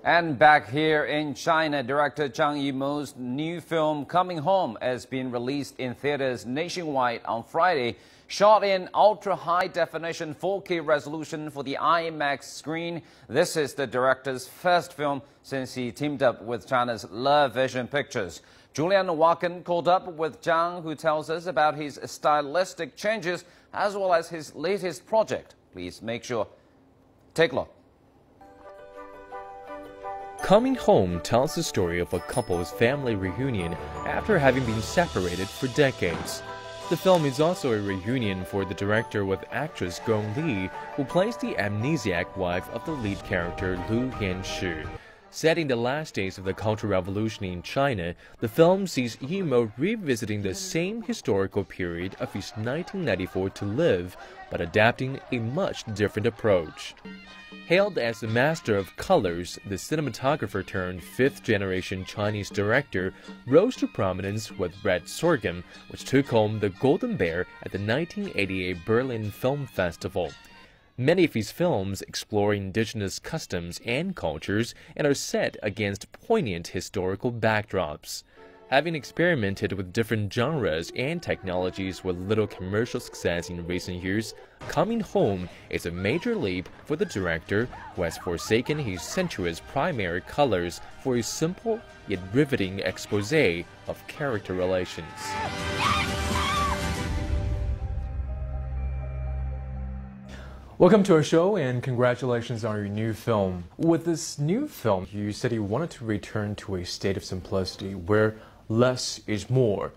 And back here in China, director Zhang Yimou's new film Coming Home has been released in theaters nationwide on Friday. Shot in ultra-high definition 4K resolution for the IMAX screen, this is the director's first film since he teamed up with China's Love Vision Pictures. Julian Wacken caught up with Zhang, who tells us about his stylistic changes as well as his latest project. Please make sure. Take a look. Coming Home tells the story of a couple's family reunion after having been separated for decades. The film is also a reunion for the director with actress Gong Li, who plays the amnesiac wife of the lead character Lu Hianshi. Set in the last days of the Cultural Revolution in China, the film sees Yimou revisiting the same historical period of his 1994 To Live, but adapting a much different approach. Hailed as the master of colors, the cinematographer turned fifth-generation Chinese director rose to prominence with Red Sorghum, which took home the Golden Bear at the 1988 Berlin Film Festival. Many of his films explore indigenous customs and cultures and are set against poignant historical backdrops. Having experimented with different genres and technologies with little commercial success in recent years, Coming Home is a major leap for the director, who has forsaken his sensuous primary colors for a simple yet riveting exposé of character relations. Welcome to our show and congratulations on your new film. With this new film, you said you wanted to return to a state of simplicity where less is more.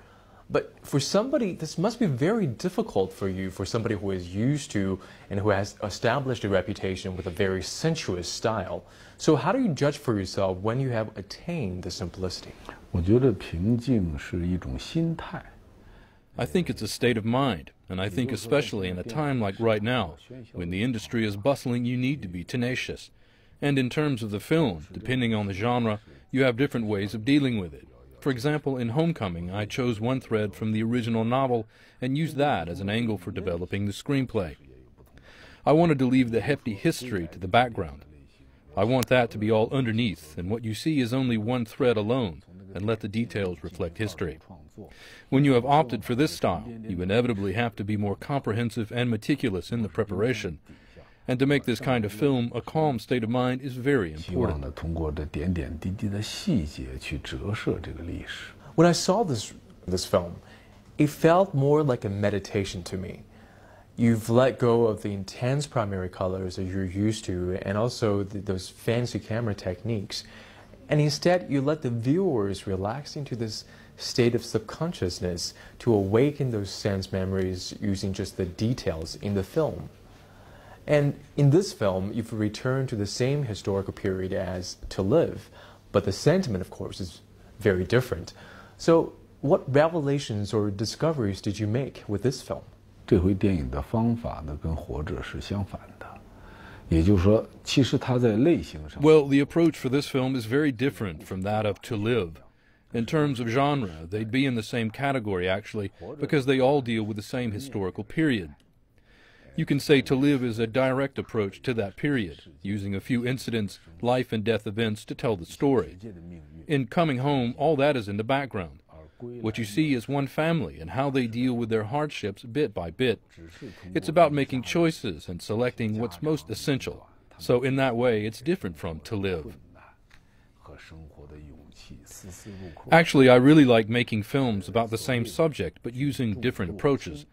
But for somebody, this must be very difficult for you, for somebody who is used to and who has established a reputation with a very sensuous style. So how do you judge for yourself when you have attained the simplicity? 我觉得平静是一种心态。 I think it's a state of mind, and I think especially in a time like right now, when the industry is bustling, you need to be tenacious. And in terms of the film, depending on the genre, you have different ways of dealing with it. For example, in Homecoming, I chose one thread from the original novel and used that as an angle for developing the screenplay. I wanted to leave the hefty history to the background. I want that to be all underneath, and what you see is only one thread alone, and let the details reflect history. When you have opted for this style, you inevitably have to be more comprehensive and meticulous in the preparation. And to make this kind of film, a calm state of mind is very important. When I saw this film, it felt more like a meditation to me. You've let go of the intense primary colors that you're used to and also those fancy camera techniques. And instead, you let the viewers relax into this state of subconsciousness to awaken those sense memories using just the details in the film. And in this film, you've returned to the same historical period as To Live, but the sentiment, of course, is very different. So what revelations or discoveries did you make with this film? 这回电影的方法呢，跟活着是相反的。也就是说，其实它在类型上。 Well, the approach for this film is very different from that of To Live. In terms of genre, they'd be in the same category, actually, because they all deal with the same historical period. You can say To Live is a direct approach to that period, using a few incidents, life and death events to tell the story. In Coming Home, all that is in the background. What you see is one family and how they deal with their hardships bit by bit. It's about making choices and selecting what's most essential. So in that way, it's different from To Live. Actually, I really like making films about the same subject, but using different approaches.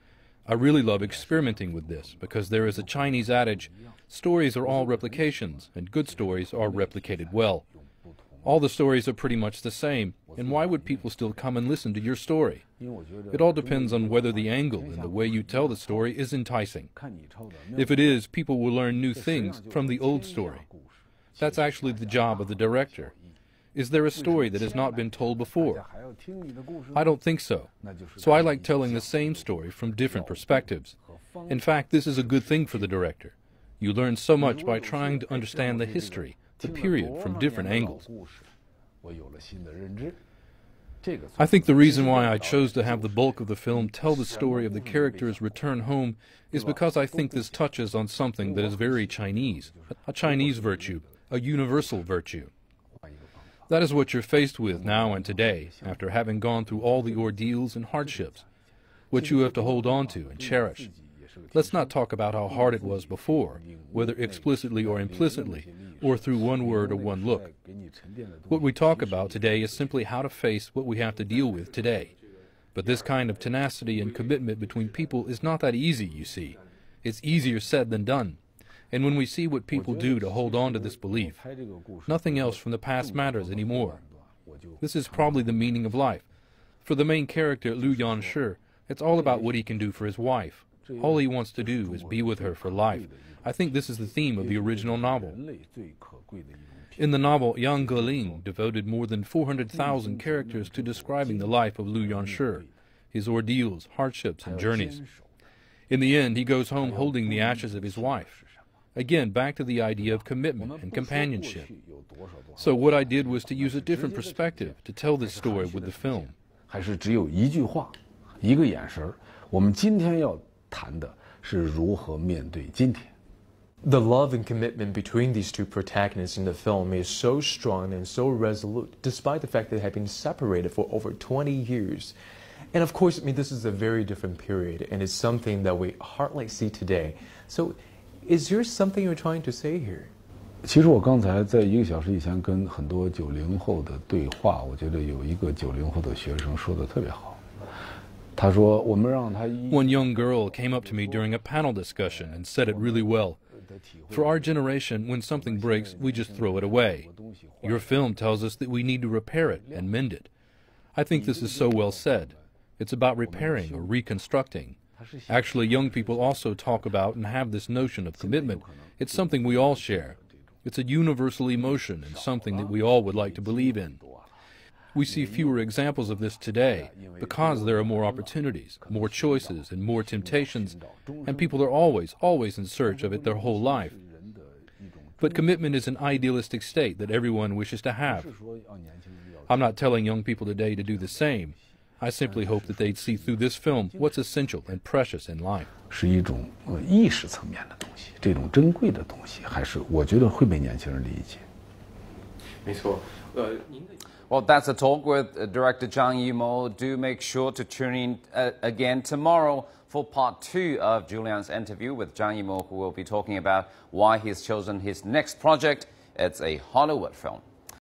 I really love experimenting with this, because there is a Chinese adage, stories are all replications, and good stories are replicated well. All the stories are pretty much the same, and why would people still come and listen to your story? It all depends on whether the angle and the way you tell the story is enticing. If it is, people will learn new things from the old story. That's actually the job of the director. Is there a story that has not been told before? I don't think so. So I like telling the same story from different perspectives. In fact, this is a good thing for the director. You learn so much by trying to understand the history, the period, from different angles. I think the reason why I chose to have the bulk of the film tell the story of the character's return home is because I think this touches on something that is very Chinese, a Chinese virtue, a universal virtue. That is what you're faced with now and today, after having gone through all the ordeals and hardships, what you have to hold on to and cherish. Let's not talk about how hard it was before, whether explicitly or implicitly, or through one word or one look. What we talk about today is simply how to face what we have to deal with today. But this kind of tenacity and commitment between people is not that easy, you see. It's easier said than done. And when we see what people do to hold on to this belief, nothing else from the past matters anymore. This is probably the meaning of life. For the main character, Lu Yanshi, it's all about what he can do for his wife. All he wants to do is be with her for life. I think this is the theme of the original novel. In the novel, Yang Geling devoted more than 400,000 characters to describing the life of Lu Yanshi, his ordeals, hardships, and journeys. In the end, he goes home holding the ashes of his wife. Again, back to the idea of commitment and companionship. So what I did was to use a different perspective to tell this story with the film. 还是只有一句话，一个眼神。我们今天要谈的是如何面对今天。 The love and commitment between these two protagonists in the film is so strong and so resolute, despite the fact they have been separated for over 20 years. And of course, I mean, this is a very different period, and it's something that we hardly see today. So, is there something you're trying to say here? 其实我刚才在1个小时以前跟很多90后的对话，我觉得有一个90后的学生说的特别好。他说：“我们让他。” One young girl came up to me during a panel discussion and said it really well. For our generation, when something breaks, we just throw it away. Your film tells us that we need to repair it and mend it. I think this is so well said. It's about repairing or reconstructing. Actually, young people also talk about and have this notion of commitment. It's something we all share. It's a universal emotion and something that we all would like to believe in. We see fewer examples of this today because there are more opportunities, more choices, and more temptations, and people are always in search of it their whole life. But commitment is an idealistic state that everyone wishes to have. I'm not telling young people today to do the same. I simply hope that they'd see through this film what's essential and precious in life. 是一种意识层面的东西，这种珍贵的东西，还是我觉得会被年轻人理解。没错， Well, that's a talk with director Zhang Yimou. Do make sure to tune in again tomorrow for part 2 of Julian's interview with Zhang Yimou, who will be talking about why he's chosen his next project. It's a Hollywood film.